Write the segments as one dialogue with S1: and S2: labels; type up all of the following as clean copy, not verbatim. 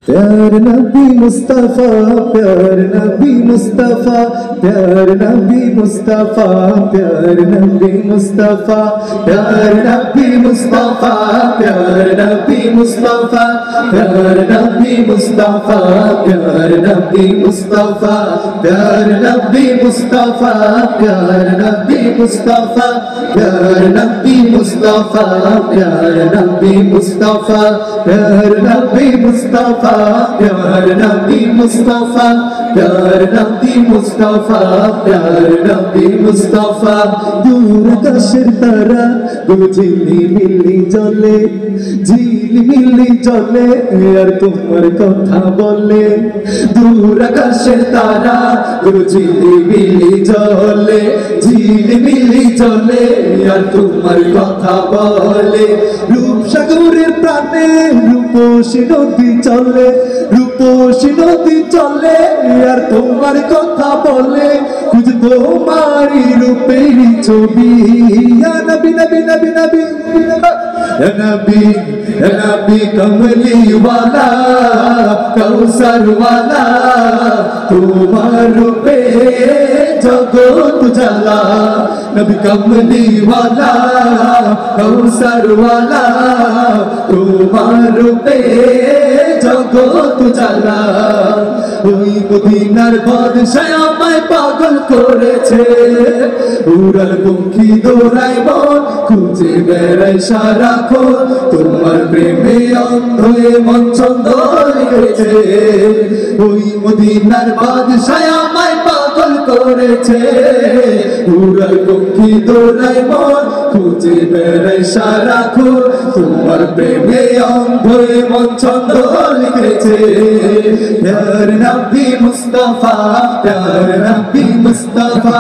S1: प्यार नबी मुस्तफा, प्यार नबी मुस्तफा, प्यार नबी मुस्तफा, प्यार नबी मुस्तफा, प्यार नबी मुस्तफा, प्यार नबी मुस्तफा, प्यार नबी मुस्तफा, प्यार नबी मुस्तफा, प्यार नबी मुस्तफा, प्यार नबी मुस्तफा, प्यार नबी मुस्तफा, प्यार नबी मुस्तफा, प्यार नबी मुस्तफा, प्यार नबी मुस्तफा, प्यार नबी मुस्तफा, प्यार नबी मुस्तफा। दूर आकाশের তারা ঝিলিমিলি জ্বলে, ঝিলিমিলি জ্বলে আর তোমার কথা বলে। দূর আকাশের তারা ঝিলিমিলি জ্বলে, ঝিলিমিলি জ্বলে আর তোমার কথা বলে। রূপসাগরের প্রাণে রূপসী নদী চলে, রূপসী নদী চলে আর তোমার কথা বলে। খুঁজ তোমারই রূপেরই ছবি। ইয়া নবী নবী নবী নবী ইয়া নবী, ইয়া নবী কমলি ওয়ালা, কৌসর ওয়ালা, তোমার রূপে জগৎ জ্বালা। নবী কমলি ওয়ালা, কৌসর ওয়ালা, তোমার রূপে জগৎ জ্বালা। ওই মদিনার বাদশা আমায় পাগল করেছে, উড়াল পঙ্খী দৌড়ায় মন খুঁজে বেড়ায় সারাক্ষণ। তোমার প্রেমে অন্ধ হয়ে মন ছন্দ লেগেছে। ওই মদিনার বাদশা আমায় পাগল করেছে, উড়াল পঙ্খী দৌড়ায় মন খুঁজে বেড়ায় সারাক্ষণ। তোমার প্রেমে অন্ধ হয়ে মন ছন্দ লেগেছে। प्यार नबी मुस्तफा, प्यार नबी मुस्तफा,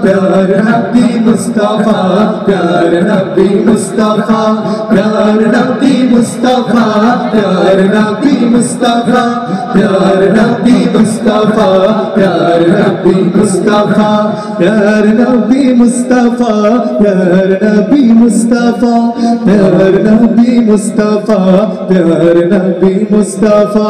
S1: प्यार नबी मुस्तफा, प्यार नबी मुस्तफा, प्यार नबी मुस्तफा, प्यार नबी मुस्तफा, प्यार नबी मुस्तफा, प्यार नबी मुस्तफा, प्यार नबी मुस्तफा, प्यार नबी मुस्तफा, प्यार नबी मुस्तफा, प्यार नबी मुस्तफा।